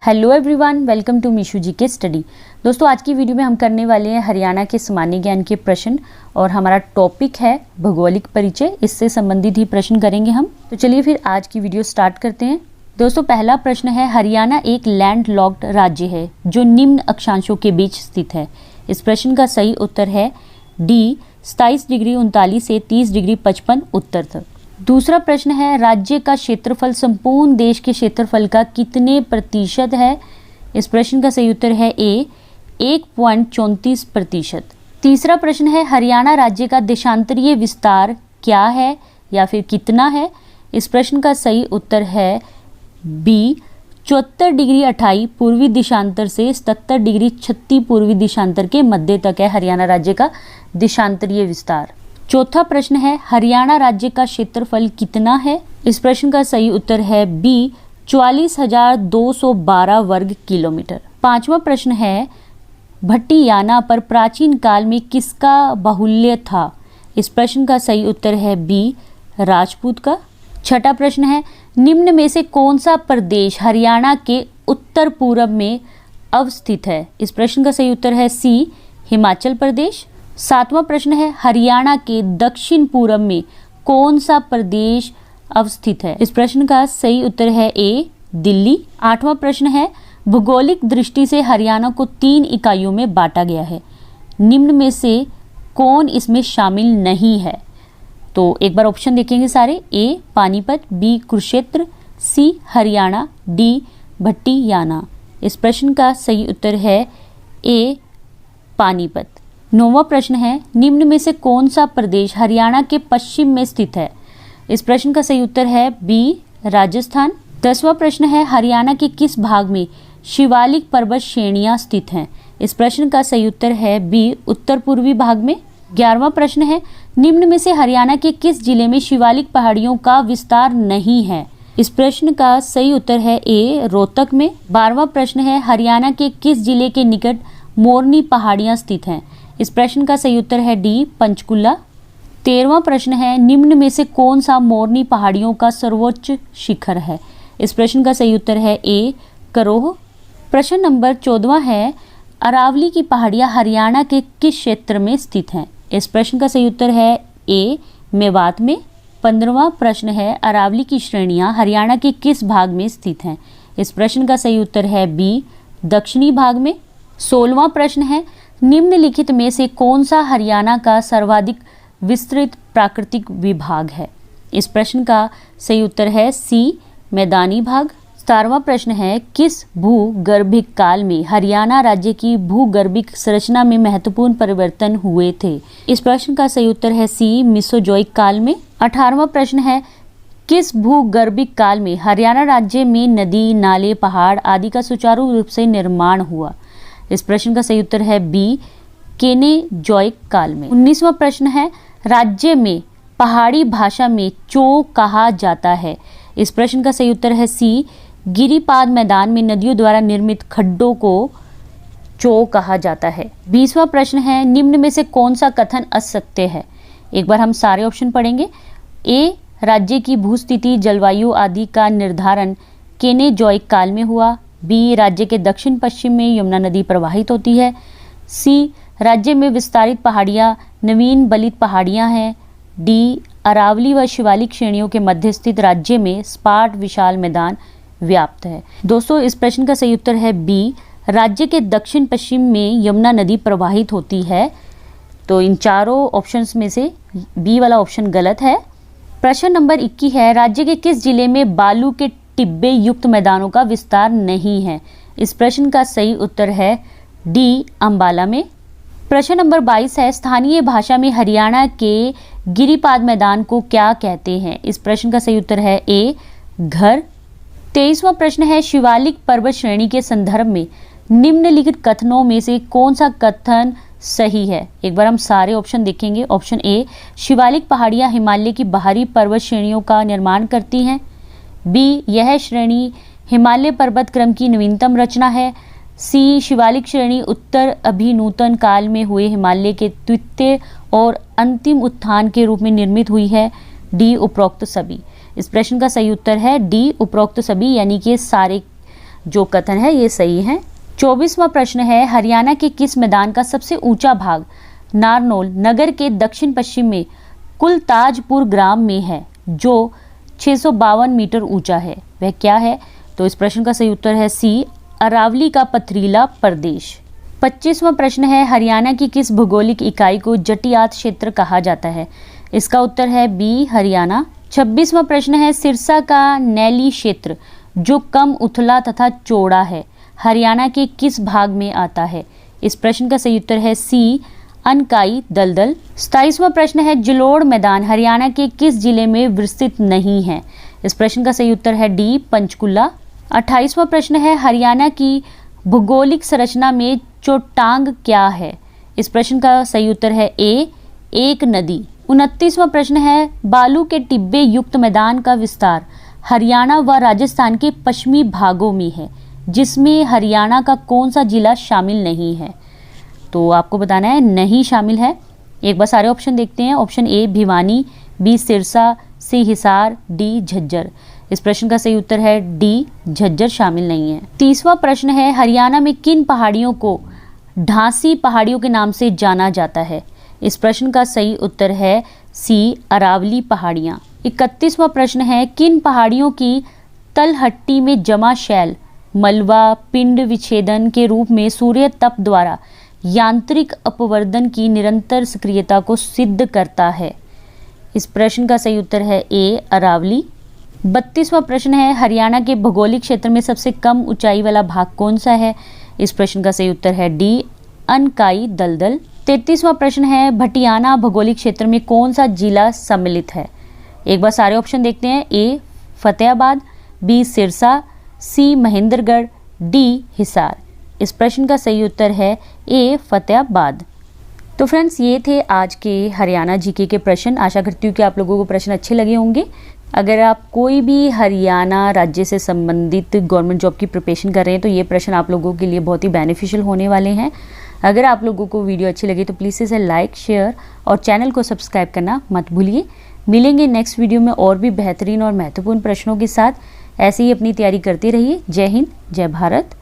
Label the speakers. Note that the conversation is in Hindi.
Speaker 1: हेलो एवरीवन, वेलकम टू मीशू जी के स्टडी। दोस्तों, आज की वीडियो में हम करने वाले हैं हरियाणा के सामान्य ज्ञान के प्रश्न और हमारा टॉपिक है भौगोलिक परिचय। इससे संबंधित ही प्रश्न करेंगे हम। तो चलिए फिर आज की वीडियो स्टार्ट करते हैं। दोस्तों, पहला प्रश्न है, हरियाणा एक लैंड लॉक्ड राज्य है जो निम्न अक्षांशों के बीच स्थित है। इस प्रश्न का सही उत्तर है डी, 27 डिग्री 39 से 30 डिग्री 55 उत्तर तक। दूसरा प्रश्न है, राज्य का क्षेत्रफल संपूर्ण देश के क्षेत्रफल का कितने प्रतिशत है। इस प्रश्न का सही उत्तर है ए, 1.34%। तीसरा प्रश्न है, हरियाणा राज्य का देशांतरीय विस्तार क्या है या फिर कितना है। इस प्रश्न का सही उत्तर है बी, 74 डिग्री 28 पूर्वी दिशांतर से 77 डिग्री 36 पूर्वी दिशांतर के मध्य तक है हरियाणा राज्य का देशांतरीय विस्तार। चौथा प्रश्न है, हरियाणा राज्य का क्षेत्रफल कितना है। इस प्रश्न का सही उत्तर है बी, 44,212 वर्ग किलोमीटर। पांचवा प्रश्न है, भट्टियाना पर प्राचीन काल में किसका बाहुल्य था। इस प्रश्न का सही उत्तर है बी, राजपूत का। छठा प्रश्न है, निम्न में से कौन सा प्रदेश हरियाणा के उत्तर पूर्व में अवस्थित है। इस प्रश्न का सही उत्तर है सी, हिमाचल प्रदेश। सातवां प्रश्न है, हरियाणा के दक्षिण पूर्व में कौन सा प्रदेश अवस्थित है। इस प्रश्न का सही उत्तर है ए, दिल्ली। आठवां प्रश्न है, भौगोलिक दृष्टि से हरियाणा को 3 इकाइयों में बांटा गया है। निम्न में से कौन इसमें शामिल नहीं है। तो एक बार ऑप्शन देखेंगे सारे। ए, पानीपत, बी, कुरुक्षेत्र, सी, हरियाणा, डी, भट्टियाना। इस प्रश्न का सही उत्तर है ए, पानीपत। नौवां प्रश्न है, निम्न में से कौन सा प्रदेश हरियाणा के पश्चिम में स्थित है। इस प्रश्न का सही उत्तर है बी, राजस्थान। 10वां प्रश्न है, हरियाणा के किस भाग में शिवालिक पर्वत श्रेणियां स्थित हैं। इस प्रश्न का सही उत्तर है बी, उत्तर पूर्वी भाग में। 11वां प्रश्न है, निम्न में से हरियाणा के किस जिले में शिवालिक पहाड़ियों का विस्तार नहीं है। इस प्रश्न का सही उत्तर है ए, रोहतक में। 12वां प्रश्न है, हरियाणा के किस जिले के निकट मोरनी पहाड़ियां स्थित हैं। इस प्रश्न का सही उत्तर है डी, पंचकुला। 13वां प्रश्न है, निम्न में से कौन सा मोरनी पहाड़ियों का सर्वोच्च शिखर है। इस प्रश्न का सही उत्तर है ए, करोह। प्रश्न नंबर 14वां है, अरावली की पहाड़ियां हरियाणा के किस क्षेत्र में स्थित हैं। इस प्रश्न का सही उत्तर है ए, मेवात में। 15वां प्रश्न है, अरावली की श्रेणियां हरियाणा के किस भाग में स्थित हैं। इस प्रश्न का सही उत्तर है बी, दक्षिणी भाग में। 16वां प्रश्न है, निम्नलिखित में से कौन सा हरियाणा का सर्वाधिक विस्तृत प्राकृतिक विभाग है। इस प्रश्न का सही उत्तर है सी, मैदानी भाग। 17वां प्रश्न है, किस भूगर्भिक काल में हरियाणा राज्य की भूगर्भिक संरचना में महत्वपूर्ण परिवर्तन हुए थे। इस प्रश्न का सही उत्तर है सी, मेसोजोइक काल में। 18वां प्रश्न है, किस भूगर्भिक काल में हरियाणा राज्य में नदी, नाले, पहाड़ आदि का सुचारू रूप से निर्माण हुआ। इस प्रश्न का सही उत्तर है बी, केनेजोइक काल में। 19वां प्रश्न है, राज्य में पहाड़ी भाषा में चो कहा जाता है। इस प्रश्न का सही उत्तर है सी, गिरिपाद मैदान में नदियों द्वारा निर्मित खड्डों को चो कहा जाता है। 20वां प्रश्न है, निम्न में से कौन सा कथन असत्य है। एक बार हम सारे ऑप्शन पढ़ेंगे। ए, राज्य की भूस्थिति, जलवायु आदि का निर्धारण केनेजोइक काल में हुआ। बी, राज्य के दक्षिण पश्चिम में यमुना नदी प्रवाहित होती है। सी, राज्य में विस्तारित पहाड़ियाँ नवीन बलित पहाड़ियाँ हैं। डी, अरावली व शिवालिक श्रेणियों के मध्य स्थित राज्य में सपाट विशाल मैदान व्याप्त है। दोस्तों, इस प्रश्न का सही उत्तर है बी, राज्य के दक्षिण पश्चिम में यमुना नदी प्रवाहित होती है। तो इन चारों ऑप्शंस में से बी वाला ऑप्शन गलत है। प्रश्न नंबर 21 है, राज्य के किस जिले में बालू के टिब्बे युक्त मैदानों का विस्तार नहीं है। इस प्रश्न का सही उत्तर है डी, अंबाला में। प्रश्न नंबर 22 है, स्थानीय भाषा में हरियाणा के गिरिपाद मैदान को क्या कहते हैं। इस प्रश्न का सही उत्तर है ए, घर। 23वां प्रश्न है, शिवालिक पर्वत श्रेणी के संदर्भ में निम्नलिखित कथनों में से कौन सा कथन सही है। एक बार हम सारे ऑप्शन देखेंगे। ऑप्शन ए, शिवालिक पहाड़ियां हिमालय की बाहरी पर्वत श्रेणियों का निर्माण करती हैं। बी, यह श्रेणी हिमालय पर्वत क्रम की नवीनतम रचना है। सी, शिवालिक श्रेणी उत्तर अभिनूतन काल में हुए हिमालय के द्वितीय और अंतिम उत्थान के रूप में निर्मित हुई है। डी, उपरोक्त सभी। इस प्रश्न का सही उत्तर है डी, उपरोक्त सभी, यानी कि सारे जो कथन है ये सही है। 24वां प्रश्न है, हरियाणा के किस मैदान का सबसे ऊंचा भाग नारनौल नगर के दक्षिण पश्चिम में कुलताजपुर ग्राम में है, जो 652 मीटर ऊंचा है? वह क्या है? तो इस प्रश्न का सही उत्तर है सी, अरावली का पथरीला प्रदेश। 25वां प्रश्न है, हरियाणा की किस भौगोलिक इकाई को जटियात क्षेत्र कहा जाता है? इसका उत्तर है बी, हरियाणा। 26वां प्रश्न है, सिरसा का नैली क्षेत्र जो कम उथला तथा चौड़ा है, हरियाणा के किस भाग में आता है? इस प्रश्न का सही उत्तर है सी, अनकाई दलदल। 27वां प्रश्न है, जलोड़ मैदान हरियाणा के किस जिले में विस्तृत नहीं है? इस प्रश्न का सही उत्तर है डी, पंचकुला। 28वां प्रश्न है, हरियाणा की भौगोलिक संरचना में चोटांग क्या है? इस प्रश्न का सही उत्तर है ए, एक नदी। 29वां प्रश्न है, बालू के टिब्बे युक्त मैदान का विस्तार हरियाणा व राजस्थान के पश्चिमी भागों में है, जिसमें हरियाणा का कौन सा जिला शामिल नहीं है? तो आपको बताना है नहीं शामिल है। एक बार सारे ऑप्शन देखते हैं। Option A Bhiwani, B Sirsa, C Hisar, D Jhajjar. इस प्रश्न का सही उत्तर है डी, झज्जर शामिल नहीं है। 30वां प्रश्न है, हरियाणा में किन पहाड़ियों को ढांसी पहाड़ियों के नाम से जाना जाता है? इस प्रश्न का सही उत्तर है सी, अरावली पहाड़ियां। 31वां प्रश्न है, किन पहाड़ियों की तलहट्टी में जमा शैल मलबा पिंड विच्छेदन के रूप में सूर्य तप द्वारा यांत्रिक अपवर्तन की निरंतर सक्रियता को सिद्ध करता है? इस प्रश्न का सही उत्तर है ए, अरावली। 32वां प्रश्न है, हरियाणा के भौगोलिक क्षेत्र में सबसे कम ऊंचाई वाला भाग कौन सा है? इस प्रश्न का सही उत्तर है डी, अनकाई दलदल। 33वां प्रश्न है, भटियाना भौगोलिक क्षेत्र में कौन सा जिला सम्मिलित है? एक बार सारे ऑप्शन देखते हैं। ए फतेहाबाद, बी सिरसा, सी महेंद्रगढ़, डी हिसार। इस प्रश्न का सही उत्तर है ए, फतेहाबाद। तो फ्रेंड्स, ये थे आज के हरियाणा जीके के प्रश्न। आशा करती हूँ कि आप लोगों को प्रश्न अच्छे लगे होंगे। अगर आप कोई भी हरियाणा राज्य से संबंधित गवर्नमेंट जॉब की प्रिपरेशन कर रहे हैं तो ये प्रश्न आप लोगों के लिए बहुत ही बेनिफिशियल होने वाले हैं। अगर आप लोगों को वीडियो अच्छी लगी तो प्लीज़ इसे लाइक, शेयर और चैनल को सब्सक्राइब करना मत भूलिए। मिलेंगे नेक्स्ट वीडियो में और भी बेहतरीन और महत्वपूर्ण प्रश्नों के साथ। ऐसे ही अपनी तैयारी करते रहिए। जय हिंद, जय भारत।